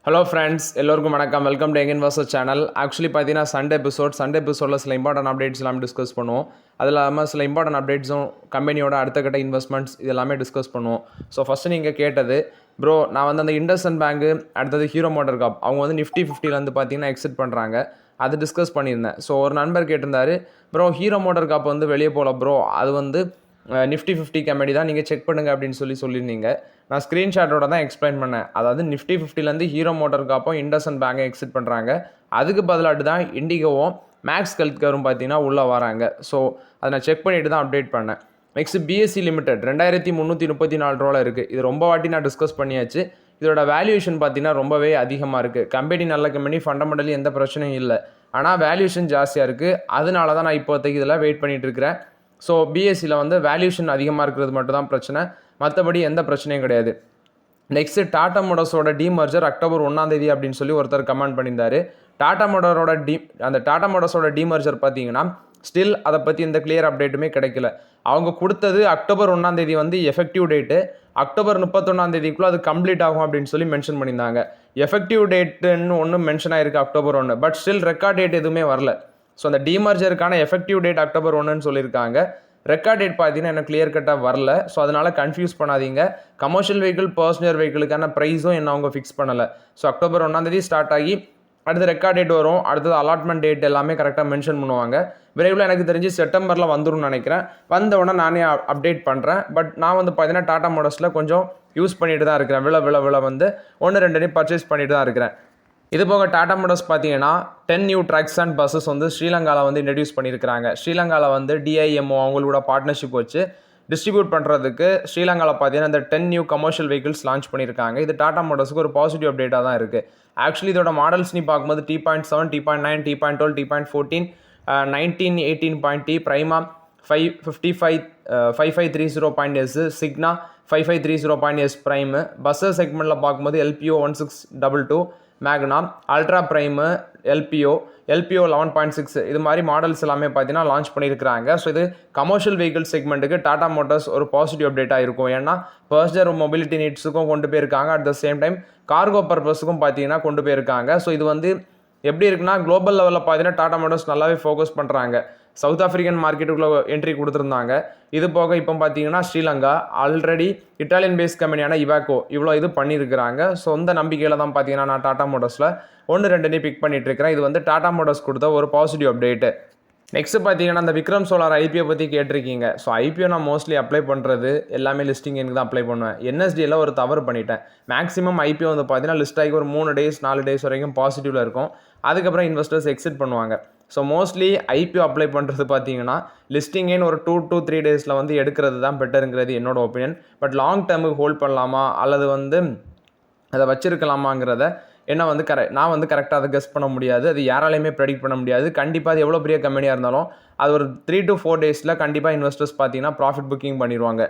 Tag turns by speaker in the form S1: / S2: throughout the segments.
S1: Hello friends, எல்லோருக்கும் வணக்கம். Welcome to young investor channel. Actually பார்த்தீங்கன்னா சண்டே எபிசோடில் சில இம்பார்ட்டன்ட் அப்டேட்ஸ் எல்லாமே டிஸ்கஸ் பண்ணுவோம். அது இல்லாமல் சில இம்பார்ட்டன்ட் அப்டேட்ஸும் கம்பெனியோட அடுத்த கட்ட இன்வெஸ்ட்மெண்ட்ஸ் இது எல்லாமே டிஸ்கஸ் பண்ணுவோம். ஸோ ஃபஸ்ட்டு நீங்கள் கேட்டது ப்ரோ, நான் வந்து அந்த இண்டஸ்இண்ட் பேங்க்கு அடுத்தது ஹீரோ மோட்டார் கார்ப் அவங்க வந்து நிஃப்டி 50 பார்த்தீங்கன்னா எக்ஸிட் பண்ணுறாங்க. அது டிஸ்கஸ் பண்ணியிருந்தேன். ஸோ ஒரு நண்பர் கேட்டிருந்தாரு, ப்ரோ ஹீரோ மோட்டார் கார்ப் வந்து வெளியே போகல ப்ரோ, அது வந்து நிஃப்டி 50 கம்பெனி தான், நீங்கள் செக் பண்ணுங்கள் அப்படின்னு சொல்லியிருந்தீங்க. நான் ஸ்க்ரீன்ஷாட்டோட தான் எக்ஸ்பிளைன் பண்ணேன். அதாவது நிஃப்டி 50லேருந்து ஹீரோ மோட்டார் காப்பும் இண்டஸ்இண்ட் பேங்கை எக்ஸிட் பண்ணுறாங்க. அதுக்கு பதிலாட்டு தான் இண்டிகோவும் மேக்ஸ் ஹெல்த் கேரும் பார்த்தீங்கன்னா உள்ளே வராங்க. ஸோ அதை நான் செக் பண்ணிட்டு தான் அப்டேட் பண்ணேன். நெக்ஸ்ட் பிஎஸ்சி லிமிடெட் 2334 ரூபாவில் இருக்குது. இது ரொம்ப வாட்டி நான் டிஸ்கஸ் பண்ணியாச்சு. இதோட வேல்யூவேஷன் பார்த்தீங்கன்னா ரொம்பவே அதிகமாக இருக்குது. கம்பெனி நல்ல கம்பெனி, ஃபண்டமெண்டலி எந்த பிரச்சனையும் இல்லை. ஆனால் வேல்யூவேஷன் ஜாஸ்தியாக இருக்குது. அதனால தான் நான் இப்போதைக்கு இதில் வெயிட் பண்ணிகிட்டு இருக்கிறேன். ஸோ பிஎஸ்சியில் வந்து வேல்யூஷன் அதிகமாக இருக்கிறது மட்டும் தான் பிரச்சனை, மற்றபடி எந்த பிரச்சனையும் கிடையாது. நெக்ஸ்ட்டு டாடா மோட்டார்ஸோட டீமர்ஜர் அக்டோபர் 1 அப்படின்னு சொல்லி ஒருத்தர் கமெண்ட் பண்ணியிருந்தார். டாடா மோட்டார்ஸோட டீமர்ஜர் பார்த்தீங்கன்னா ஸ்டில் அதை பற்றி எந்த கிளியர் அப்டேட்டுமே கிடைக்கல. அவங்க கொடுத்தது அக்டோபர் 1 வந்து எஃபெக்டிவ் டேட்டு, அக்டோபர் 31 அது கம்ப்ளீட் ஆகும் அப்படின்னு சொல்லி மென்ஷன் பண்ணியிருந்தாங்க. எஃபெக்டிவ் டேட்டுன்னு ஒன்று மென்ஷன் ஆகிருக்கு October 1, but still record date எதுவுமே வரல. ஸோ அந்த டீமர்ஜருக்கான எஃபெக்டிவ் டேட் அக்டோபர் 1 சொல்லியிருக்காங்க. ரெக்கார்ட் டேட் பார்த்தீங்கன்னா எனக்கு கிளியர் கட்டாக வரல. ஸோ அதனால் கன்ஃபியூஸ் பண்ணாதீங்க. கமர்ஷியல் வெஹிக்கிள், பர்சனல் வெஹிக்கிளுக்கான ப்ரைஸும் என்ன அவங்க ஃபிக்ஸ் பண்ணலை. ஸோ அக்டோபர் 1 ஸ்டார்ட் ஆகி அடுத்து ரெக்கார்ட் டேட் வரும், அடுத்தது அலாட்மெண்ட் டேட் எல்லாமே கரெக்டாக மென்ஷன் பண்ணுவாங்க. விரைவில் எனக்கு தெரிஞ்சு செப்டம்பரில் வந்துடும் நினைக்கிறேன். வந்த உடனே நானே அப்டேட் பண்ணுறேன். பட் நான் வந்து பார்த்தீங்கன்னா டாடா மோட்டார்ஸில் கொஞ்சம் யூஸ் பண்ணிட்டு தான் இருக்கிறேன். விலை வந்து 1-2 பர்ச்சேஸ் பண்ணிட்டு தான் இருக்கிறேன். இது போக டாடா மோட்டார்ஸ் பார்த்தீங்கன்னா 10 நியூ ட்ரக்ஸ் அண்ட் பஸ்ஸஸ் வந்து ஸ்ரீலங்காவில் வந்து இன்ட்ரடியூஸ் பண்ணியிருக்கிறாங்க. ஸ்ரீலங்காவில் வந்து டிஐஎம்ஓ அவங்களோட பார்ட்னர்ஷிப் வச்சு டிஸ்ட்ரிபியூட் பண்ணுறதுக்கு ஸ்ரீலங்காவில் பார்த்தீங்கன்னா இந்த 10 நியூ கமர்ஷியல் வெஹிக்கிள்ஸ் லான்ச் பண்ணியிருக்காங்க. இது டாடா மோட்டார்ஸுக்கு ஒரு பாசிட்டிவ் அப்டேட்டாக தான் இருக்குது. ஆக்சுவலி இதோட மாடல்ஸ் நீ பார்க்கும்போது T.7, T.9, T.12, T.14, 19, 18.T, பிரைமா 5530.S, சிக்னா 5530.S Prime. Buses செக்மெண்ட்டில் பார்க்கும்போது LPO 1622, மேக்னா, அல்ட்ரா பிரைமு, LPO 11.6 இது மாதிரி மாடல்ஸ் எல்லாமே பார்த்தீங்கன்னா லான்ச் பண்ணியிருக்கிறாங்க. ஸோ இது கமர்ஷியல் வெஹிக்கிள் செக்மெண்ட்டுக்கு டாடா மோட்டார்ஸ் ஒரு பாசிட்டிவ் அப்டேட்டாக இருக்கும். ஏன்னா பர்சனல் மொபிலிட்டி நீட்ஸுக்கும் கொண்டு போயிருக்காங்க, at the same time cargo பர்பஸுக்கும் பார்த்தீங்கன்னா கொண்டு போயிருக்காங்க. ஸோ இது வந்து எப்படி இருக்குன்னா குளோபல் லெவலில் பார்த்தீங்கன்னா டாடா மோட்டார்ஸ் நல்லாவே ஃபோக்கஸ் பண்ணுறாங்க. சவுத் ஆஃப்ரிக்கன் மார்க்கெட்டுக்குள்ளே என்ட்ரி கொடுத்துருந்தாங்க. இது போக இப்போ பார்த்தீங்கன்னா ஸ்ரீலங்கா, ஆல்ரெடி இட்டாலியன் பேஸ்ட் கம்பெனியான இவாக்கோ இவ்வளோ இது பண்ணியிருக்கிறாங்க. சொந்த நம்பிக்கையில் தான் பார்த்தீங்கன்னா நான் டாடா மோட்டார்ஸில் 1-2 பிக் பண்ணிட்டு இருக்கிறேன். இது வந்து டாடா மோட்டார்ஸ் கொடுத்த ஒரு பாசிட்டிவ் அப்டேட்டு. நெக்ஸ்ட் பார்த்தீங்கன்னா அந்த விக்ரம் சோலார் ஐபிஓ பற்றி கேட்டிருக்கீங்க. ஸோ ஐபிஓ நான் மோஸ்ட்லி அப்ளை பண்ணுறது எல்லாமே லிஸ்டிங் எனக்கு தான் அப்ளை பண்ணுவேன். என்எஸ்டியில் ஒரு தவறு பண்ணிட்டேன். மேக்ஸிமம் ஐபிஓ வந்து பார்த்தீங்கன்னா லிஸ்ட் ஆகி ஒரு 3 டேஸ் 4 டேஸ் வரைக்கும் பாசிட்டிவில் இருக்கும். அதுக்கப்புறம் இன்வெஸ்டர்ஸ் எக்ஸிட் பண்ணுவாங்க. ஸோ மோஸ்ட்லி ஐபிஓ அப்ளை பண்ணுறது பார்த்தீங்கன்னா லிஸ்டிங்கேன்னு ஒரு 2 to 3 டேஸில் வந்து எடுக்கிறது தான் பெட்டருங்கிறது என்னோட ஒப்பீனியன். பட் லாங் டேர்முக்கு ஹோல்ட் பண்ணலாமா அல்லது வந்து அதை வச்சிருக்கலாமாங்கிறத நான் வந்து கரெக்டாக அதை கெஸ் பண்ண முடியாது. அது யாராலையுமே ப்ரெடிக்ட் பண்ண முடியாது. கண்டிப்பாக அது எவ்வளோ பெரிய கம்பெனியாக இருந்தாலும் அது ஒரு 3 to 4 டேஸில் கண்டிப்பாக இன்வெஸ்டர்ஸ் பார்த்தீங்கன்னா ப்ராஃபிட் புக்கிங் பண்ணிடுவாங்க.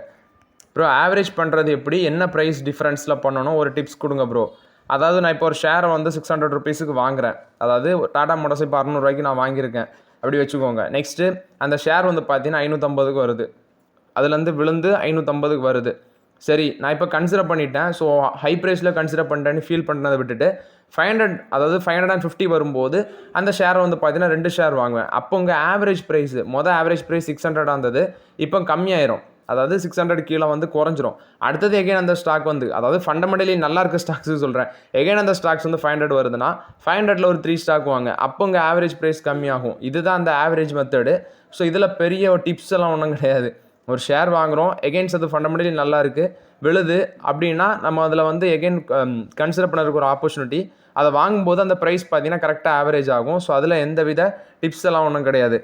S1: ப்ரோ ஆவரேஜ் பண்ணுறது எப்படி, என்ன ப்ரைஸ் டிஃப்ரென்ஸில் பண்ணணும், ஒரு டிப்ஸ் கொடுங்க ப்ரோ. அதாவது நான் இப்போ ஒரு ஷேரை வந்து 600 ருபீஸுக்கு வாங்குறேன். அதாவது டாடா மோட்டார்ஸ் இப்போ 600 ரூபாய்க்கு நான் வாங்கியிருக்கேன் அப்படி வச்சுக்கோங்க. நெக்ஸ்ட்டு அந்த ஷேர் வந்து பார்த்தீங்கன்னா 550க்கு வருது. அதுலேருந்து விழுந்து 550க்கு வருது. சரி, நான் இப்போ கன்சிடர் பண்ணிட்டேன். ஸோ ஹை ப்ரைஸில் கன்சிடர் பண்ணிட்டேன்னு ஃபீல் பண்ணுறதை விட்டுட்டு 550 வரும்போது அந்த ஷேரை வந்து பார்த்தீங்கன்னா 2 ஷேர் வாங்குவேன். அப்போ உங்கள் ஆவரேஜ் ப்ரைஸு ஆவரேஜ் ப்ரைஸ் 600 இருந்தது, இப்போ கம்மியாயிரும். அதாவது 600 கீழே வந்து குறைஞ்சிரும். அடுத்தது எகைன் அந்த ஸ்டாக் வந்து, அதாவது ஃபண்டமெண்டலி நல்லா இருக்க ஸ்டாக்ஸு சொல்கிறேன், எகைன் அந்த ஸ்டாக்ஸ் வந்து 500 வருதுன்னா 500ல் ஒரு 3 ஸ்டாக் வாங்க. அப்போ உங்கள் ஆவரேஜ் ப்ரைஸ் கம்மியாகும். இதுதான் அந்த ஆவரேஜ் மெத்தடு. ஸோ இதில் பெரிய டிப்ஸ் எல்லாம் ஒன்றும் கிடையாது. ஒரு ஷேர் வாங்குகிறோம், எகெயின்ஸ் அது ஃபண்டமெண்டலி நல்லா இருக்குது, விழுது அப்படின்னா நம்ம அதில் வந்து எகெயின் கன்சிடர் பண்ணுறதுக்கு ஒரு ஆப்பர்ச்சுனிட்டி. அதை வாங்கும்போது அந்த ப்ரைஸ் பார்த்தீங்கன்னா கரெக்டாக ஆவரேஜ் ஆகும். ஸோ அதில் எந்த வித டிப்ஸ் எல்லாம் ஒன்றும் கிடையாது.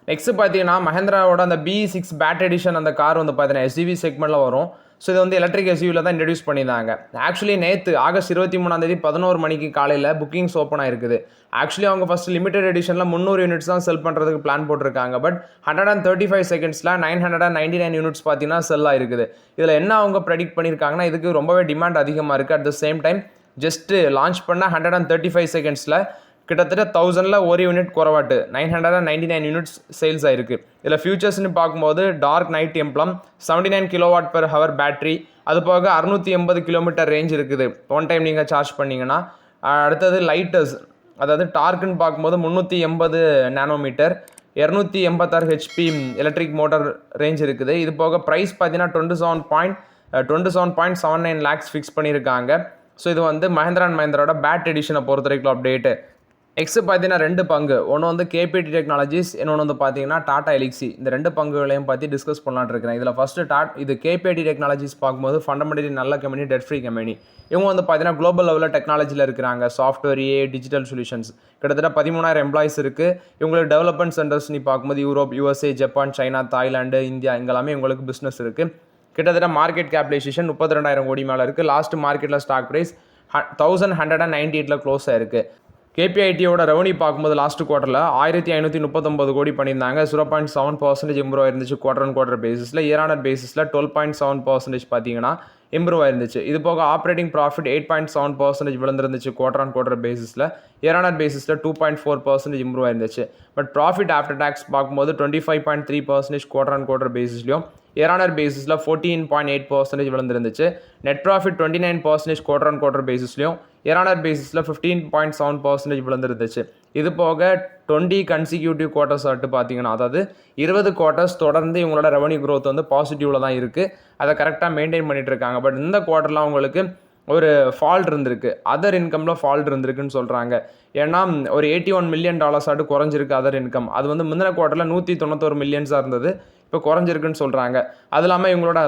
S1: நெக்ஸ்ட் பார்த்தீங்கன்னா மஹேந்திராவோட அந்த B6 பேட் எடிஷன் அந்த கார் வந்து பார்த்தீங்கன்னா SUV செக்மெண்ட்டில் வரும். ஸோ இது வந்து எலக்ட்ரிக் SUVயில் தான் இன்ட்ரடியூஸ் பண்ணியிருந்தாங்க. ஆக்சுவலி நேற்று ஆகஸ்ட் 23 11 மணிக்கு காலையில் புக்கிங்ஸ் ஓப்பன் ஆயிருக்குது. ஆக்சுவலி அவங்க ஃபஸ்ட் லிமிடெட் எடிஷனில் 300 யூனிட்ஸ் தான் செல் பண்ணுறதுக்கு பிளான் போட்டிருக்காங்க. பட் 135 செகண்ட்ஸில் 999 யூனிட்ஸ் பார்த்தீங்கன்னா செல் ஆயிருக்குது. இதில் என்ன அவங்க ப்ரெடிக்ட் பண்ணியிருக்காங்கன்னா இதுக்கு ரொம்பவே டிமாண்ட் அதிகமாக இருக்குது. At the same time just launch பண்ண 135 செகண்ட்ஸில் கிட்டத்தட்ட 1000ல் ஒரு யூனிட் குறவாட்டு 999 யூனிட்ஸ் சேல்ஸ் ஆயிருக்கு. இதில் ஃபியூச்சர்ஸ்னு பார்க்கும்போது dark night emblem 79 kWh battery, அது போக 680 கிலோமீட்டர் ரேஞ்ச் இருக்குது ஒன் டைம் நீங்கள் சார்ஜ் பண்ணிங்கன்னா. அடுத்தது லைட்டர்ஸ், அதாவது டார்க்குன்னு பார்க்கும்போது 380 nanometre, 286 HP electric motor range இருக்குது. இது போக ப்ரைஸ் பார்த்தீங்கன்னா 27.79 லேக்ஸ் ஃபிக்ஸ் பண்ணியிருக்காங்க. ஸோ இது வந்து மஹேந்திரா அண்ட் மஹேந்திராவோட பேட் எடிஷனை பொறுத்த வரைக்கும் அப்டேட்டு. நெக்ஸ்ட் பார்த்தீங்கன்னா 2 பங்கு, ஒன்று வந்து கேபிடி டெக்னாலஜிஸ், இன்னொன்று வந்து பார்த்தீங்கன்னா டாடா எலிக்ஸி. இந்த 2 பங்குகளையும் பற்றி டிஸ்கஸ் பண்ணலான்னு இருக்கிறேன். இதில் ஃபஸ்ட்டு இது கேபிடி டெக்னாலஜிஸ் பார்க்கும்போது ஃபண்டமெண்டலி நல்ல கம்பெனி, டெட் ஃப்ரீ கம்பெனி. இவங்க வந்து பார்த்தீங்கன்னா குளோபல் லெவலில் டெக்னாலஜியில் இருக்கிறாங்க. சாஃப்ட்வேர், டிஜிட்டல் சொல்யூஷன்ஸ், கிட்டத்தட்ட 13,000 எம்ப்ளாயிஸ் இருக்குது. இவங்களுக்கு டெவலப்மெண்ட் சென்டர்ஸ் நீ பார்க்கும்போது Europe, USA, Japan, China, Thailand, India இங்கெல்லாமே இவங்களுக்கு பிஸ்னஸ் இருக்குது. கிட்டத்தட்ட மார்க்கெட் கேபிடலைசேஷன் 32,000 கோடி மேலே இருக்குது. லாஸ்ட் மார்க்கெட்டில் ஸ்டாக் ப்ரைஸ் 1198 க்ளோஸ் ஆயிருக்கு. கேபிஐடியோட ரெவன்யூ பார்க்கும்போது லாஸ்ட் குவார்ட்டரில் 1539 கோடி பண்ணியிருந்தாங்க. 0.7% இம்ப்ரூவ் ஆயிருந்துச்சு குவார்டர் பேசிஸில். இயர் ஆனர் பேசிஸில் 12.7% பார்த்தீங்கன்னா இம்ப்ரூவ் ஆயிருந்துச்சு. இது போக ஆப்ரேட்டிங் ப்ராஃபிட் 8.7% விழுந்துருந்துச்சு குவார்டர் பேசிஸில். இயர் ஆனர் பேசிஸில் 2.4% இம்ப்ரூவ் ஆயிருந்துச்சு. பட் ப்ராஃபிட் ஆஃப்டர் டேக்ஸ் பார்க்கும்போது 25.3% குவார்டர் பேசிஸ்லையும், இயர் ஆனர் பேசிஸில் 14.8% விழுந்துருந்துச்சு. நெட் ப்ராஃபிட் 29% குவார்டர் பேசிஸ்லையும், இயர் ஆனர் பேசிஸில் 15.7% விழுந்துருந்துச்சு. இது போக 20 கன்சிக்யூட்டிவ் குவார்ட்டர்ஸ் ஆட்டு பார்த்தீங்கன்னா, அதாவது 20 குவார்ட்டர்ஸ் தொடர்ந்து இவங்களோட ரெவன்யூ க்ரோத் வந்து பாசிட்டிவில் தான் இருக்குது. அதை கரெக்டாக மெயின்டைன் பண்ணிட்டு இருக்காங்க. பட் இந்த குவார்ட்டரில் அவங்களுக்கு ஒரு ஃபால்ட் இருந்திருக்கு, அதர் இன்கமில் ஃபால்ட் இருந்திருக்குன்னு சொல்கிறாங்க. ஏன்னா ஒரு $81 மில்லியன் ஆட்டு குறைஞ்சிருக்கு அதர் இன்கம். அது வந்து முந்தின குவார்ட்டரில் 191 மில்லியன்ஸாக இருந்தது, இப்போ குறைஞ்சிருக்குன்னு சொல்கிறாங்க. அது இல்லாமல் இவங்களோட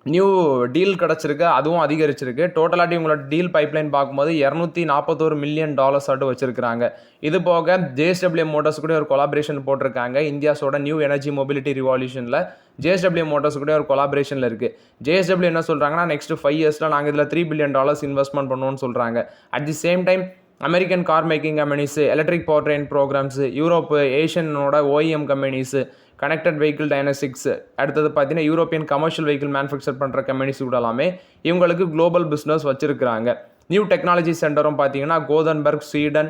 S1: நியூ டீல் கிடச்சிருக்கு, அதுவும் அதிகரிச்சிருக்கு. டோட்டலாட்டி இவங்களோட டீல் பைப்லைன் பார்க்கும்போது $241 மில்லியன் ஆட்டு வச்சிருக்காங்க. இது போக JSW மோட்டார்ஸ் கூட ஒரு கொலாபரேஷன் போட்டிருக்காங்க. இந்தியாஸோட நியூ எனர்ஜி மொபிலிட்டி ரிவால்யூஷனில் JSW மோட்டார்ஸ் கூட ஒரு கொலாபரேஷனில் இருக்குது. JSW என்ன சொல்கிறாங்கன்னா, நெக்ஸ்ட் 5 இயர்ஸில் நாங்கள் இதில் $3 பில்லியன் இன்வெஸ்ட்மெண்ட் பண்ணுவோம்னு சொல்கிறாங்க. At the same time American car making companies, electric power train programmes, Europe, ஏஷியனோட OEM companies, connected vehicle diagnostics, அடுத்தது பார்த்தீங்கன்னா யூரோப்பியன் கமர்ஷியல் வெஹிக்கிள் மேனுஃபேக்சர் பண்ணுற கம்பெனிஸ் கூட எல்லாமே இவங்களுக்கு குளோபல் பிஸ்னஸ் வச்சுருக்கிறாங்க. நியூ டெக்னாலஜி சென்டரும் பார்த்தீங்கன்னா கோதன்பர்க், ஸ்வீடன்,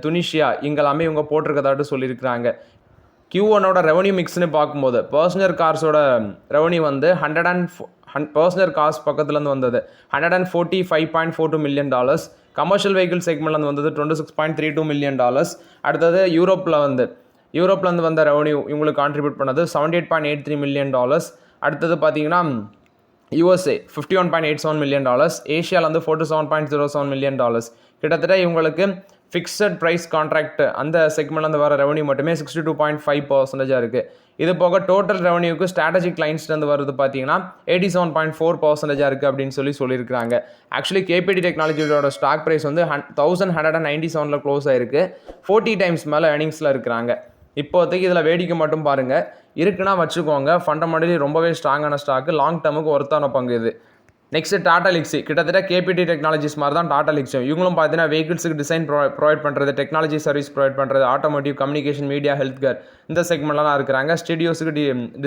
S1: துனிஷியா இங்கெல்லாமே இவங்க போட்டிருக்கதாட்டு சொல்லியிருக்கிறாங்க. Q1ஓட ரெவன்யூ மிக்ஸ்னு பார்க்கும்போது பர்சனல் கார்ஸோட ரெவன்யூ வந்து பர்சனல் கார்ஸ் பக்கத்துலேருந்து வந்தது $145.42 மில்லியன். கமர்ஷியல் வெஹிக்கிள் செக்மெண்ட்லேருந்து வந்தது $26.32 மில்லியன். அடுத்தது யூரோப்லேருந்து வந்த ரெவன்யூ இவங்களுக்கு கான்ட்ரிபியூட் பண்ணது $78.83 மில்லியன். அடுத்தது பார்த்தீங்கன்னா USA $51.87 மில்லியன். ஏஷியாவிலேருந்து $47.07 மில்லியன். கிட்டத்தட்ட இவங்களுக்கு ஃபிக்ஸட் ப்ரைஸ் கான்ட்ராக்ட் அந்த செக்மெண்ட்லேருந்து வர ரெவன்யூ மட்டுமே 62.5% இருக்குது. இது போக டோட்டல் ரெவன்யூக்கு ஸ்ட்ராட்டஜிக் கிளைண்ட்ஸ்லேருந்து வருது பார்த்தீங்கன்னா 87.4% இருக்குது அப்படின்னு சொல்லியிருக்காங்க. ஆக்சுவலி கேபிடி டெக்னாலஜியோட ஸ்டாக் ப்ரைஸ் வந்து 1197 க்ளோஸ் ஆயிருக்கு. 40 டைம்ஸ் மேலே ஏர்னிங்ஸில் இருக்கிறாங்க. இப்போதைக்கு இதில் வேடிக்கை மட்டும் பாருங்கள், இருக்குன்னா வச்சுக்கோங்க. ஃபண்டமெண்டலி ரொம்பவே ஸ்ட்ராங்கான ஸ்டாக்கு, லாங் டேர்முக்கு ஒருத்தான பங்கு இது. நெக்ஸ்ட் டாடா எலிக்ஸி, கிட்டத்தட்ட கேபிடி டெக்னாலஜிஸ் மாதிரி தான் டாடா எலிக்ஸியும். இவங்களும் பார்த்தீங்கன்னா வெஹிக்கிள்ஸுக்கு டிசைன் ப்ரொவைட் பண்ணுறது, டெக்னாலஜி சர்வீஸ் ப்ரொவைட் பண்ணுறது, automotive, communication, media, health care இந்த செக்மெண்ட்லாம் இருக்கிறாங்க. ஸ்டுடியோஸுக்கு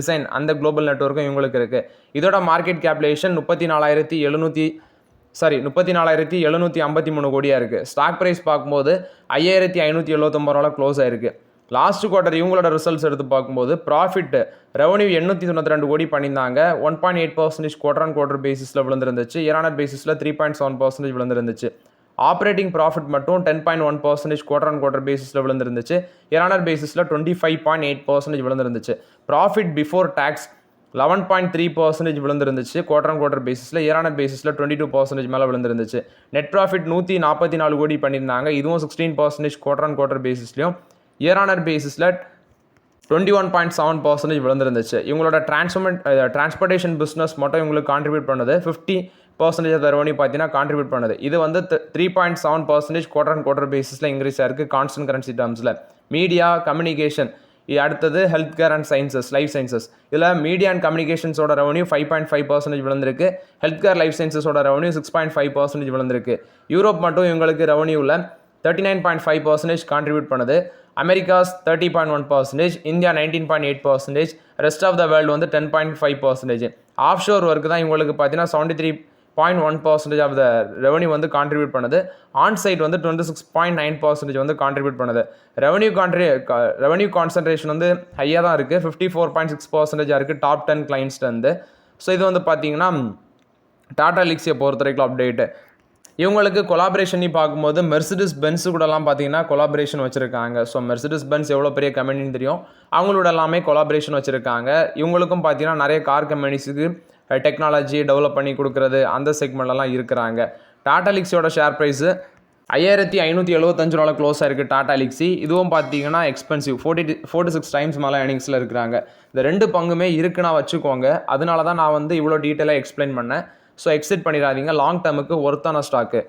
S1: டிசைன் அந்த குளோபல் நெட்வொர்க்கும் இவங்களுக்கு இருக்குது. இதோட மார்க்கெட் கேபிடலைசேஷன் 34,753 கோடியாக இருக்குது. ஸ்டாக் ப்ரைஸ் பார்க்கும்போது 5,579 க்ளோஸ் ஆயிருக்கு. லாஸ்ட் குவார்ட்டர் இவங்களோட ரிசல்ட்ஸ் எடுத்து பார்க்கும்போது ப்ராஃபிட் ரெவன்யூ 892 கோடி பண்ணியிருந்தாங்க. 1.8% குவார்டர் பேசிஸில் விழுந்துருந்துச்சு. இயர் ஆனர் பேசிஸில் 3.7% விழுந்துருந்துச்சு. ஆப்ரேட்டிங் ப்ராஃபிட் மட்டும் 10.1% குவார்டர் பேசிஸில் விழுந்துருந்துச்சு. இயர் ஆனர் பேசிஸில் 25.8% விழுந்துருந்துச்சு. ப்ராஃபிட் பிஃபோர் டேக்ஸ் 11.3% விழுந்துருந்துச்சு குவார்டர் பேசிஸில். இயர் ஆனர் பேசிஸில் 22% மேலே விழுந்துருந்துச்சு. நெட் ப்ராஃபிட் 144 கோடி பண்ணியிருந்தாங்க. இதுவும் 16% குவார்டர் பேசிஸ்லையும், இயர் ஆனர் பேசிஸில் 21.7% விழுந்துருந்துச்சு. இவங்களோட டிரான்ஸ்போர்ட்டேஷன் பிஸ்னஸ் மட்டும் இவங்களுக்கு கான்ட்ரிபியூட் பண்ணது 50% ஆஃப் ரெவன்யூ பார்த்தீங்கன்னா கான்ட்ரிபியூட் பண்ணுது. இது வந்து 3.7% குவார்டர் பேசிஸில் இன்க்ரீஸ் ஆயிருக்கு கான்ஸ்டன்ட் கரன்சி டேர்ம்ஸில். மீடியா, கம்யூனிகேஷன், அடுத்தது health care and sciences, life sciences. இதில் மீடியா அண்ட் கம்யூனிகேஷன்ஸோட ரெவன்யூ 5.5% விழுந்திருக்கு. ஹெல்த் கேர், லைஃப் சயின்சஸோட ரெவன்யூ 6.5% விழுந்திருக்கு. யூரோப் மட்டும் இவங்களுக்கு ரெவன்யூவில் 39.5% கான்ட்ரிபியூட் பண்ணுது. Americas 30.1%, India 19.8%, rest of the world வந்து 10.5%. ஆஃப் ஷோர் ஒர்க்கு தான் இவங்களுக்கு பார்த்தீங்கன்னா 0.1% ஆஃப் த ரெவன்யூ வந்து கான்ட்ரிபியூட் பண்ணுது. ஆன் சைட் வந்து 26.9% வந்து கான்ட்ரிபியூட் பண்ணுது. ரெவன்யூ கான்சன்ட்ரேஷன் வந்து ஹையாக தான் இருக்குது, 54.6% இருக்குது டாப் 10 கிளைண்ட்ஸ்லேருந்து. ஸோ இது வந்து பார்த்தீங்கன்னா டாடா எல்க்ஸியை பொறுத்த வரைக்கும் அப்டேட்டு. இவங்களுக்கு கொலாபரேஷன் பார்க்கும்போது மெர்சிடிஸ் பென்ஸு கூடலாம் பார்த்தீங்கன்னா கொலாபரேஷன் வச்சுருக்காங்க. ஸோ மெர்சிடிஸ் பென்ஸ் எவ்வளோ பெரிய கம்பெனின்னு தெரியும், அவங்களோட எல்லாமே கொலாபரேஷன் வச்சுருக்காங்க. இவங்களுக்கும் பார்த்தீங்கன்னா நிறைய கார் கம்பெனிஸுக்கு டெக்னாலஜி டெவலப் பண்ணி கொடுக்குறது அந்த செக்மெண்ட்லாம் இருக்கிறாங்க. டாடா எல்க்ஸியோட ஷேர் ப்ரைஸு 5575 ரூபாவில் க்ளோஸ் ஆயிருக்கு டாடா எல்க்ஸி. இதுவும் பார்த்தீங்கன்னா எக்ஸ்பென்சிவ், 4 to 6 டைம்ஸ் மேலே ஏர்னிங்ஸில் இருக்கிறாங்க. இந்த 2 பங்குமே இருக்குன்னா வச்சுக்கோங்க. அதனால தான் நான் வந்து இவ்வளோ டீட்டெயிலாக எக்ஸ்பிளைன் பண்ணேன். ஸோ எக்ஸிட் பண்ணிடாதீங்க, லாங் டேர்முக்கு ஒர்த்தான ஸ்டாக்கு.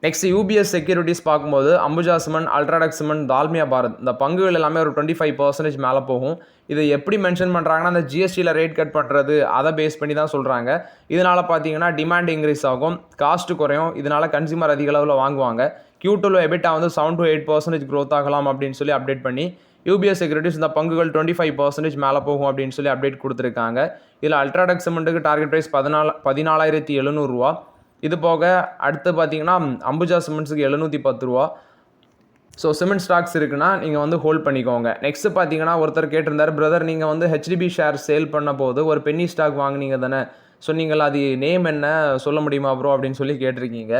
S1: நெக்ஸ்ட் யூபிஎஸ் செக்யூரிட்டிஸ் பார்க்கும்போது Ambuja cement, UltraTech cement, Dalmia Bharat இந்த பங்குகள் எல்லாமே ஒரு 25% மேலே போகும். இது எப்படி மென்ஷன் பண்ணுறாங்கன்னா அந்த ஜிஎஸ்டியில் ரேட் கட் பண்ணுறது அதை பேஸ் பண்ணி தான் சொல்கிறாங்க. இதனால் பார்த்தீங்கன்னா டிமாண்ட் இன்க்ரீஸ் ஆகும், காஸ்ட்டு குறையும், இதனால் கன்சியூமர் அதிக அளவில் வாங்குவாங்க. Q2 எபிட்டா வந்து 7 to 8% க்ரோத் ஆகலாம் அப்படின்னு சொல்லி அப்டேட் பண்ணி யூபிஎஸ் செக்யூரிட்டிஸ் இந்த பங்குகள் 25% மேலே போகும் அப்படின்னு சொல்லி அப்டேட் கொடுத்துருக்காங்க. இதில் அல்ட்ராடெக் சிமெண்ட்டுக்கு டார்கெட் ப்ரைஸ் 14,700 ரூபா. இது போக அடுத்து பார்த்தீங்கன்னா அம்புஜா சிமெண்ட்ஸுக்கு 710 ரூபா. ஸோ சிமெண்ட் ஸ்டாக்ஸ் இருக்குன்னா நீங்கள் வந்து ஹோல்ட் பண்ணிக்கோங்க. நெக்ஸ்ட்டு பார்த்தீங்கன்னா ஒருத்தர் கேட்டிருந்தார், பிரதர் நீங்கள் வந்து ஹெச்டிபி ஷேர் சேல் பண்ண போது ஒரு பென்னி ஸ்டாக் வாங்கினீங்க தானே, ஸோ நீங்கள் அது நேம் என்ன சொல்ல முடியுமா ப்ரோ அப்படின்னு சொல்லி கேட்டிருக்கீங்க.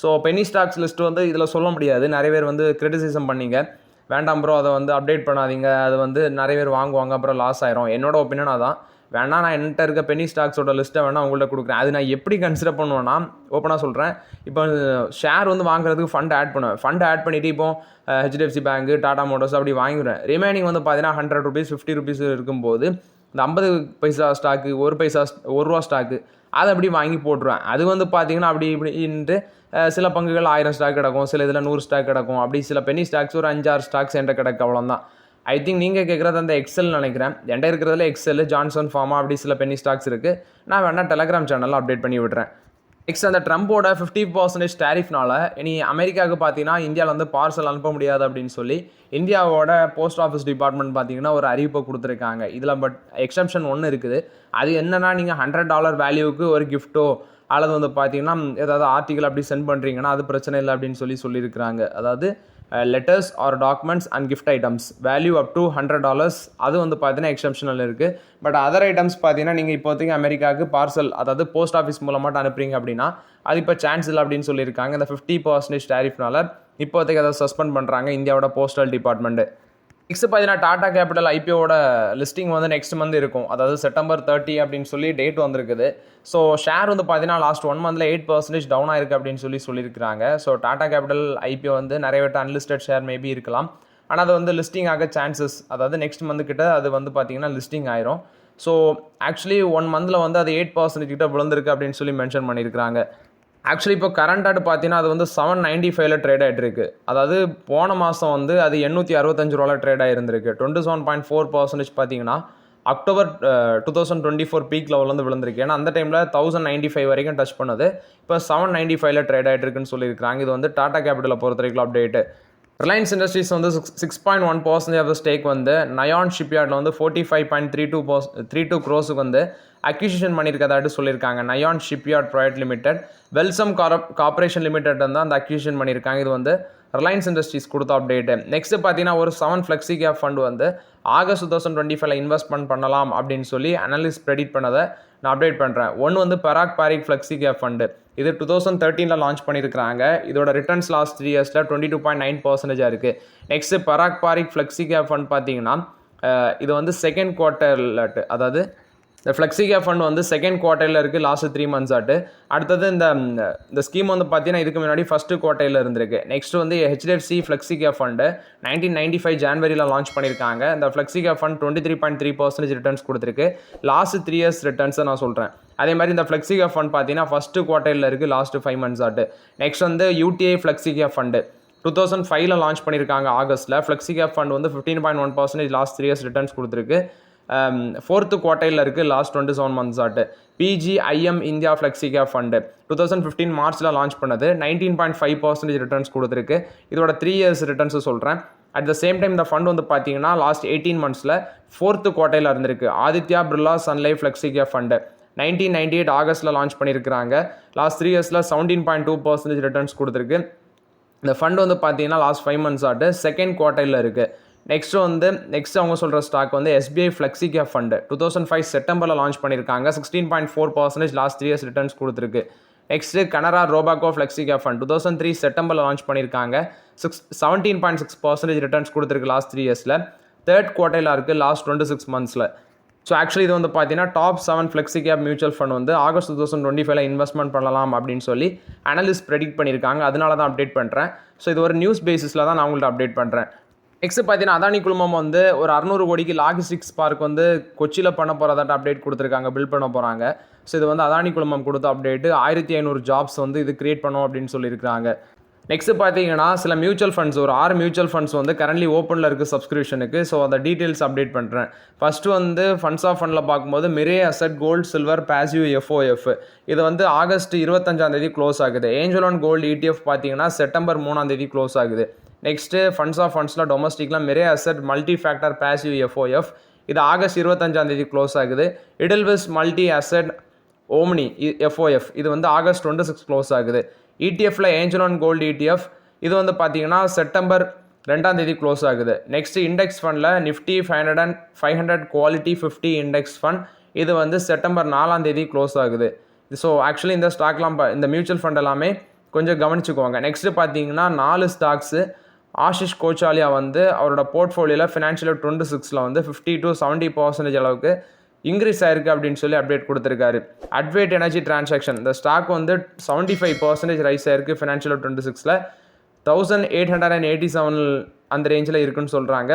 S1: ஸோ பென்னி ஸ்டாக்ஸ் லிஸ்ட் வந்து இதில் சொல்ல முடியாது. நிறைய பேர் வந்து கிரிட்டிசிசம் பண்ணீங்க, வேண்டாம் ப்ரோ அதை வந்து அப்டேட் பண்ணாதீங்க, அது வந்து நிறைய பேர் வாங்குவாங்க அப்புறம் லாஸ் ஆயிரும். என்னோட ஒப்பீனியன் அதான். வேணா நான் என்கிட்ட இருக்க பென்னி ஸ்டாக்ஸோட லிஸ்ட்டை வேணால் உங்கள்கிட்ட கொடுக்குறேன். அது நான் எப்படி கன்சிடர் பண்ணுவேன்னா, ஓப்பனாக சொல்கிறேன், இப்போ ஷேர் வந்து வாங்குறதுக்கு ஃபண்ட் ஆட் பண்ணுவேன். ஃபண்ட் ஆட் பண்ணிவிட்டு இப்போ ஹெச்டிஎஃப்சி பேங்க், டாடா மோட்டர்ஸ் அப்படி வாங்கிடுவேன். ரிமைனிங் வந்து பார்த்தீங்கன்னா 100 rupees 50 rupees இருக்கும்போது இந்த 50 பைசா ஸ்டாக்கு, 1 ரூபா ஸ்டாக்கு அதை அப்படி வாங்கி போட்டுருவேன். அது வந்து பார்த்தீங்கன்னா அப்படி இப்படின்ட்டு சில பங்குகள் 1000 ஸ்டாக் கிடக்கும், சில இதில் 100 ஸ்டாக் கிடக்கும். அப்படி சில பென்னி ஸ்டாக்ஸ் ஒரு 5-6 ஸ்டாக்ஸ் என்கிட்ட கிடக்கு, அவ்வளோதான். ஐ திங்க் நீங்கள் கேட்குறது அந்த எக்ஸல் நினைக்கிறேன். என்கிட்ட இருக்கிறதுல எக்ஸல், ஜான்சன் ஃபார்மா அப்படி சில பென்னி ஸ்டாக்ஸ் இருக்குது. நான் வேணால் டெலகிராம் சேனலில் அப்டேட் பண்ணி விடுறேன். நெக்ஸ்ட் அந்த ட்ரம்போட 50% டேரிஃப்னால இனி அமெரிக்காவுக்கு பார்த்தீங்கன்னா இந்தியாவில் வந்து பார்சல் அனுப்ப முடியாது அப்படின்னு சொல்லி இந்தியாவோட போஸ்ட் ஆஃபீஸ் டிபார்ட்மெண்ட் பார்த்தீங்கன்னா ஒரு அறிவிப்பை கொடுத்துருக்காங்க. இதில் பட் எக்ஸப்ஷன் ஒன்று இருக்குது. அது என்னன்னா, நீங்கள் $100 வேல்யூவுக்கு ஒரு கிஃப்ட்டோ அல்லது வந்து பார்த்தீங்கன்னா ஏதாவது ஆர்டிக்கல் அப்படி சென்ட் பண்ணுறீங்கன்னா அது பிரச்சனை இல்லை அப்படின்னு சொல்லியிருக்கிறாங்க. அதாவது letters or documents and gift items value up to $100 அது வந்து பார்த்தீங்கன்னா எக்ஸப்ஷனல் இருக்குது. பட் அதர் ஐட்டம்ஸ் பார்த்தீங்கன்னா நீங்கள் இப்போதைக்கு அமெரிக்காவுக்கு பார்சல் அதாவது போஸ்ட் ஆஃபீஸ் மூலமாக அனுப்புறீங்க அப்படின்னா அது இப்போ சான்ஸ் இல்லை அப்படின்னு சொல்லியிருக்காங்க. இந்த 50% டேரிஃப்னால இப்போதைக்கு அதை சஸ்பெண்ட் பண்ணுறாங்க இந்தியாவோட போஸ்டல் டிபார்ட்மெண்ட்டு. நெக்ஸ்ட் பார்த்தீங்கன்னா டாடா கேபிட்டல் ஐபிஓட லிஸ்டிங் வந்து நெக்ஸ்ட் மந்த் இருக்கும். அதாவது September 30 அப்படின்னு சொல்லி டேட் வந்திருக்குது. ஸோ ஷேர் வந்து பார்த்தீங்கன்னா லாஸ்ட் 1 monthல 8% டவுன் ஆயிருக்கு அப்படின்னு சொல்லியிருக்கிறாங்க. ஸோ டாடா கேபிட்டல் ஐபிஓ வந்து நிறைய பேர் அன்லிஸ்டட் ஷேர் மேபி இருக்கலாம். ஆனால் அது வந்து லிஸ்டிங் ஆக சான்சஸ், அதாவது நெக்ஸ்ட் மந்த் கிட்ட அது வந்து பார்த்தீங்கன்னா லிஸ்டிங் ஆயிரும். ஸோ ஆக்சுவலி 1 monthல வந்து அது 8% கிட்ட விழுந்திருக்கு அப்படின்னு சொல்லி மென்ஷன் பண்ணியிருக்கிறாங்க. ஆக்சுவலி இப்போ கரண்டாட்டு பார்த்தீங்கன்னா அது வந்து 795ல ட்ரேட் ஆகிட்டு இருக்கு. அதாவது போன மாதம் வந்து அது 865 ரூபாவில் ட்ரேட் ஆகிருந்திருக்கு. 27.4% பார்த்தீங்கன்னா அக்டோபர் 2024 பீக் லெவலில் வந்து விழுந்திருக்கு. ஏன்னா அந்த டைமில் 1095 வரைக்கும் டச் பண்ணது. இப்போ 795ல ட்ரேட் ஆகிட்டு இருக்குன்னு சொல்லியிருக்காங்க. இது வந்து டாடா கேபிட்டலை பொறுத்த வரைக்கும் அப்டேட்டு. ரிலையன்ஸ் இண்டஸ்ட்ரீஸ் வந்து 6.1% ஆஃப் ஸ்டேக் வந்து நயான் ஷிப்யார்டில் வந்து 45.32 crores வந்து அக்யூசிஷன் பண்ணியிருக்கதாட்டு சொல்லியிருக்காங்க. Nauyaan shipyard private limited, Welspun corporation limited வந்து அந்த அக்யூசிஷன் பண்ணியிருக்காங்க. இது வந்து ரிலையன்ஸ் இண்டஸ்ட்ரீஸ் கொடுத்த அப்டேட்டு. நெக்ஸ்ட்டு பார்த்தீங்கன்னா ஒரு 7 ஃப்ளெக்ஸி கேப் ஃபண்ட் வந்து ஆகஸ்ட் 2025 இன்வெஸ்ட்மெண்ட் பண்ணலாம் அப்படின்னு சொல்லி அனலிஸ்ட் ப்ரெடிக்ட் பண்ணதை நான் அப்டேட் பண்ணுறேன். ஒன்று வந்து பராக் பாரிக் ஃப்ளெக்ஸி கேப் ஃபண்டு, இது 2013 லான்ச் பண்ணியிருக்கிறாங்க. இதோட ரிட்டர்ன்ஸ் லாஸ்ட் 3 yearsல 22.9% இருக்குது. நெக்ஸ்ட்டு பராக் பாரிக் ஃப்ளெக்ஸி கேப் ஃபண்ட் பார்த்தீங்கன்னா இது வந்து செகண்ட் குவார்ட்டரில், அதாவது இந்த ஃப்ளெக்ஸி கேப் ஃபண்ட் வந்து செகண்ட் குவார்ட்டரில் இருக்குது லாஸ்ட் 3 months ஆட்டு. அடுத்தது இந்த ஸ்கீம் வந்து பார்த்தீங்கன்னா இதுக்கு முன்னாடி ஃபஸ்ட்டு குவார்ட்டரில் இருந்திருக்கு. நெக்ஸ்ட் வந்து HDFC ஃப்ளெக்ஸி கேப் ஃபண்டு 1995 ஜான்வரியில் லான்ச் பண்ணியிருக்காங்க. இந்த ஃப்ளெக்ஸி கேப் ஃபண்ட் 23.3% ரிட்டர்ன்ஸ் கொடுத்துருக்கு. லாஸ்ட் 3 years ரிட்டர்ன்ஸை நான் சொல்கிறேன். அதே மாதிரி இந்த ஃப்ளெக்ஸி கேப் ஃபண்ட் பார்த்தீங்கன்னா ஃபஸ்ட்டு குவார்ட்டரில் இருக்குது லாஸ்ட் 5 months ஆட்டு. நெக்ஸ்ட் வந்து UTI ஃப்ளெக்ஸி கேப் ஃபண்டு 2005 லான்ச் பண்ணியிருக்காங்க ஆகஸ்ட்டில். ஃப்ளெக்ஸி கேப் ஃபண்ட் வந்து 15.1% லாஸ்ட் 3 years ரிட்டர்ன்ஸ் கொடுத்துருக்கு. 4th குவார்ட்டரில் இருக்குது லாஸ்ட் 27 months ஆட்டு. PGIM India flexi cap fund 2015 மார்ச்சில் லான்ச் பண்ணது. 19.5% ரிட்டர்ன்ஸ் கொடுத்துருக்கு. இதோட 3 years ரிட்டர்ன்ஸு சொல்கிறேன். அட் த சேம் டைம் இந்த ஃபண்ட் வந்து பார்த்தீங்கன்னா லாஸ்ட் 18 monthsல 4th குவார்ட்டரில் இருந்திருக்கு. Aditya Birla Sun Life flexi cap fund 1998 ஆகஸ்ட்டில் லான்ச் பண்ணியிருக்கிறாங்க. லாஸ்ட் 3 இயர்ஸில் 17.2% ரிட்டர்ன்ஸ் கொடுத்துருக்கு. இந்த ஃபண்ட் வந்து பார்த்தீங்கன்னா லாஸ்ட் 5 months ஆட்டு செகண்ட் குவார்டைலில் இருக்குது. நெக்ஸ்ட் அவங்க சொல்கிற ஸ்டாக் வந்து SBI Flexi Cap Fund 2005 செப்டம்பரில் லான்ச் பண்ணியிருக்காங்க. 16.4% லாஸ்ட் 3 years ரிட்டர்ன்ஸ் கொடுத்துருக்கு. Next Canara Robeco Flexi Cap Fund 2003 செப்டம்பரில் லான்ச் பண்ணியிருக்காங்க. 17.6% ரிட்டர்ன்ஸ் கொடுத்துருக்கு லாஸ்ட் 3 yearsல. தேர்ட் குவார்டைலாக இருக்குது லாஸ்ட் 26 monthsல. ஸோ ஆக்சுவலி இது வந்து பார்த்தீங்கன்னா top 7 Flexi Cap mutual fund வந்து ஆகஸ்ட் 2025 இன்வெஸ்ட்மெண்ட் பண்ணலாம் அப்படின்னு சொல்லி அனலிஸ்ட் ப்ரெடிக்ட் பண்ணியிருக்காங்க. அதனால தான் அப்டேட் பண்ணுறேன். ஸோ இது ஒரு நியூஸ் பேசிஸில் தான் நான் உங்கள்கிட்ட அப்டேட் பண்ணுறேன். நெக்ஸ்ட் பார்த்தீங்கன்னா அதானி குழுமம் வந்து ஒரு 600 கோடிக்கு லாஜிஸ்டிக்ஸ் பார்க் வந்து கொச்சியில் பண்ண போகிறதாட்ட அப்டேட் கொடுத்துருக்காங்க, பில்ட் பண்ண போகிறாங்க. ஸோ இது வந்து அதானி குழுமம் கொடுத்த அப்டேட்டு 1500 ஜாப்ஸ் வந்து இது கிரியேட் பண்ணும் அப்படின்னு சொல்லியிருக்காங்க. நெக்ஸ்ட் பார்த்தீங்கன்னா சில மியூச்சுவல் ஃபண்ட்ஸ் ஒரு 6 மியூச்சுவல் ஃபண்ட்ஸ் வந்து கரண்ட்லி ஓப்பனில் இருக்குது சப்ஸ்கிரிப்ஷனுக்கு. ஸோ அந்த டீட்டெயில்ஸ் அப்டேட் பண்ணுறேன். ஃபஸ்ட்டு வந்து ஃபண்ட்ஸ் ஆஃப் ஃபண்டில் பார்க்கும்போது Mirae asset gold silver passive FOF இது வந்து ஆகஸ்ட் 25 க்ளோஸ் ஆகுது. ஏஞ்சல் ஆன் கோல்டு ETF பார்த்தீங்கன்னா செப்டம்பர் 3 க்ளோஸ் ஆகுது. நெக்ஸ்ட்டு ஃபண்ட்ஸ் ஆஃப் ஃபண்ட்ஸில் டொமஸ்டிக்கில் Mirae asset multi factor passive FOF இது ஆகஸ்ட் 25 க்ளோஸ் ஆகுது. Edelweiss multi asset omni FOF இது வந்து ஆகஸ்ட் 26 க்ளோஸ் ஆகுது. ETFல ஏஞ்சல் ஆன் கோல்டு ETF இது வந்து பார்த்தீங்கன்னா செப்டம்பர் 2 க்ளோஸ் ஆகுது. நெக்ஸ்ட் இண்டெக்ஸ் ஃபண்டில் நிஃப்டி 500 குவாலிட்டி 50 இண்டெக்ஸ் ஃபண்ட் இது வந்து செப்டம்பர் 4 க்ளோஸ் ஆகுது. ஸோ ஆக்சுவலி இந்த ஸ்டாக்லாம் இந்த மியூச்சுவல் ஃபண்ட் எல்லாமே கொஞ்சம் கவனிச்சுக்கோங்க. நெக்ஸ்ட்டு பார்த்தீங்கன்னா 4 ஸ்டாக்ஸு ஆஷிஷ் கோச்சாலியா வந்து அவரோட போர்ட்ஃபோலியோவில் ஃபினான்ஷியல் 26 வந்து 50 to 70% அளவுக்கு இன்க்ரீஸ் ஆயிருக்கு அப்படின்னு சொல்லி அப்டேட் கொடுத்துருக்காரு. அட்வைட் எனர்ஜி டிரான்சாக்ஷன் இந்த ஸ்டாக் வந்து 75% ரைஸ் ஆயிருக்கு ஃபினான்ஷியல் 26 1887 அந்த ரேஞ்சில் இருக்குன்னு சொல்கிறாங்க.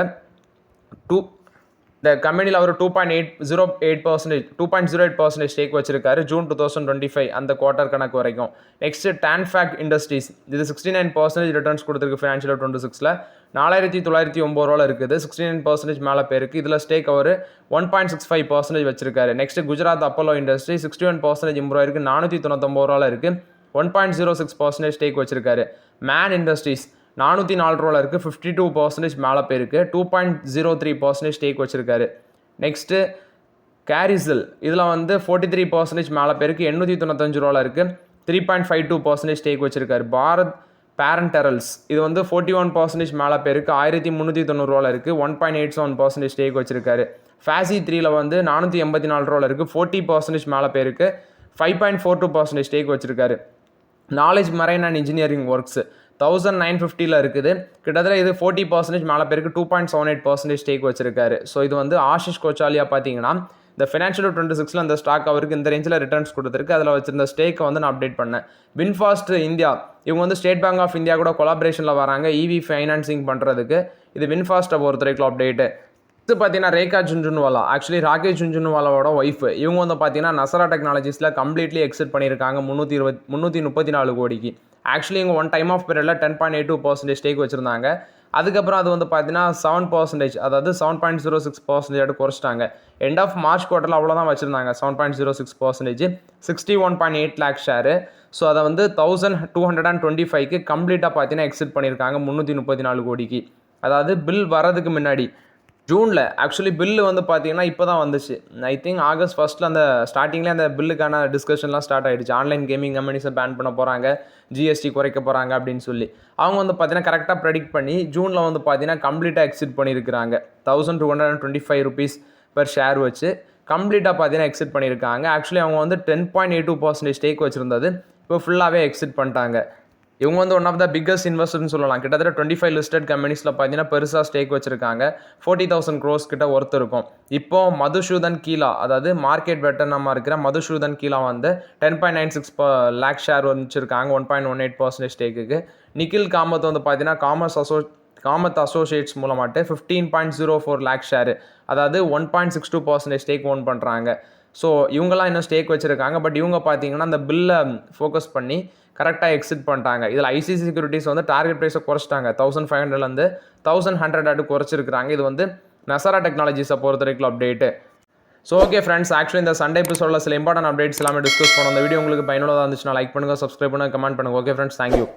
S1: இந்த கம்பெனியில் அவர் 2.08% ஸ்டேக் வச்சிருக்காரு ஜூன் 2025 அந்த குவார்ட்டர் கணக்கு வரைக்கும். நெக்ஸ்ட் டான்ஃபேக் இண்டஸ்ட்ரீஸ் இது 69% ரிட்டர்ன்ஸ் கொடுத்துருக்கு ஃபினான்ஷியல் 26 $4,909 இருக்குது. 69% மேலே பேருக்கு. இதில் ஸ்டேக் அவர் 1.65% வச்சிருக்காரு. Next Gujarat Apollo industry 61% improve ஆயிருக்கு, $499 இருக்குது. 1.06% ஸ்டேக் வச்சிருக்காரு. மேன் இண்டஸ்ட்ரீஸ் $404 இருக்குது, 52% மேலே பேருக்கு. 2.03% ஸ்டேக் வச்சிருக்காரு. நெக்ஸ்ட்டு கேரிசல் இதில் வந்து 43% மேலே பேருக்கு, $895 இருக்குது, 3.52% ஸ்டேக் வச்சிருக்காரு. பாரத் பேரண்டரல்ஸ் இது வந்து 41% மேலே பேருக்கு, $1390 இருக்குது, 1.87% ஸ்டேக் வச்சிருக்காரு. ஃபேசி 3ல வந்து $484 இருக்குது, 40% மேலே பேருக்கு, 5.42% ஸ்டேக் வச்சிருக்காரு. Knowledge marine and engineering works 1950 இருக்குது, கிட்டத்தட்ட இது 40% மேலே பேருக்கு, 2.78% ஸ்டேக் வச்சிருக்காரு. ஸோ இது வந்து ஆஷிஷ் கோச்சாலியா பார்த்தீங்கன்னா இந்த ஃபினான்ஷியல் 26 அந்த ஸ்டாக் அவருக்கு இந்த ரேஞ்சில் ரிட்டர்ன்ஸ் கொடுத்துருக்கு. அதில் வச்சிருந்த ஸ்டேக்கை வந்து நான் அப்டேட் பண்ணேன். வின்ஃபாஸ்ட் இந்தியா இவங்க வந்து ஸ்டேட் பேங்க் ஆஃப் இந்தியா கூட கொலாபரேஷனில் வராங்க EV ஃபைனான்சிங் பண்ணுறதுக்கு. இது வின்ஃபாஸ்ட்டை பொறுத்த வரைக்கும் அப்டேட்டு. இது பார்த்தீங்கன்னா ரேகா ஜுன்ஜுன்வாலா ஆக்சுவலி ராகேஷ் ஜுன்ஜுன்வாலாவோட ஒய்ஃப். இவங்க வந்து பார்த்தீங்கன்னா நசரா டெக்னாலஜிஸில் கம்ப்ளீட்லி எக்ஸிட் பண்ணியிருக்காங்க 334 கோடிக்கு. ஆக்சுவலி இவங்க ஒன் டைம் ஆஃப் பீரியடில் 10.82% ஸ்டேக் வச்சுருந்தாங்க. அதுக்கப்புறம் அது வந்து பார்த்தீங்கன்னா 7%, அதாவது 7.06% குறைச்சிட்டாங்க. எண்ட் ஆஃப் மார்ச் குவார்ட்டரில் அவ்வளோதான் வச்சுருந்தாங்க, 7.06%, 61.8 lakh ஷேரு. ஸோ அதை வந்து 1225க்கு கம்ப்ளீட்டாக பார்த்தீங்கன்னா எக்ஸிட் பண்ணியிருக்காங்க 334 கோடிக்கு. அதாவது பில் வரதுக்கு முன்னாடி ஜூனில் ஆக்சுவலி பில்லு வந்து பார்த்தீங்கன்னா இப்போ தான் வந்துச்சு. ஐ திங்க் ஆகஸ்ட் 1 அந்த ஸ்டார்டிங்லேயே அந்த பில்லுக்கான டிஸ்கஷன்லாம் ஸ்டார்ட் ஆகிடுச்சு. ஆன்லைன் கேமிங் கம்பெனிஸை பேன் பண்ண போகிறாங்க, GST குறைக்க போகிறாங்க அப்படின்னு சொல்லி அவங்க வந்து பார்த்தீங்கன்னா கரெக்டாக ப்ரெடிக்ட் பண்ணி ஜூனில் வந்து பார்த்தீங்கன்னா கம்ப்ளீட்டாக எக்ஸிட் பண்ணியிருக்கிறாங்க. 1225 rupees per ஷேர் வச்சு கம்ப்ளீட்டாக பார்த்தீங்கன்னா எக்ஸிட் பண்ணியிருக்காங்க. ஆக்சுவலி அவங்க வந்து 10.82% ஸ்டேக் வச்சுருந்தது, இப்போ ஃபுல்லாகவே எக்ஸிட் பண்ணிட்டாங்க. இவங்க வந்து ஒன் ஆஃப் த பிக்கஸ்ட் இன்வெஸ்டர்னு சொல்லலாம். கிட்டத்தட்ட 25 லிஸ்டட் கம்பெனிஸில் பார்த்தீங்கன்னா பெருசாக ஸ்டேக் வச்சுருக்காங்க. 40,000 crores கிட்ட ஒர்த் இருக்கும். இப்போ மதுசூதன் கீலா, அதாவது மார்க்கெட் வெட்டனமாக இருக்கிற மதுசூதன் கீலா வந்து 10.96 lakh ஷேர் வச்சுருக்காங்க 1.18% ஸ்டேக்குக்கு. நிக்கில் காமத் வந்து பார்த்தீங்கன்னா காமத் அசோசியேட்ஸ் மூலமாட்டு 15.04 lakh ஷேரு, அதாவது 1.62% ஸ்டேக் ஓன் பண்ணுறாங்க. ஸோ இவங்கெல்லாம் இன்னும் ஸ்டேக் வச்சுருக்காங்க. பட் இவங்க பார்த்தீங்கன்னா அந்த பில்லை ஃபோக்கஸ் பண்ணி கரெக்டாக எக்ஸிட் பண்ணிட்டாங்க. இதில் ICICI செக்யூரிட்டிஸ் வந்து டார்கெட் ப்ரைஸை குறைச்சிட்டாங்க, 1500லேருந்து 1100 குறைச்சிருக்காங்க. இது வந்து நசரா டெக்னாலஜிஸை பொறுத்த வரைக்கும் update. So okay friends, actually இந்த சண்டே எபிசோடில் சில இம்பார்ட்டன்ட் அப்டேட்ஸ் எல்லாமே டிஸ்கஸ் பண்ணோம். இந்த வீடியோ உங்களுக்கு பயனுள்ளதாக இருந்துச்சுன்னா லைக் பண்ணுங்கள், சப்ஸ்கிரைப் பண்ணுங்கள், கமெண்ட் பண்ணுங்கள். Okay friends, thank you.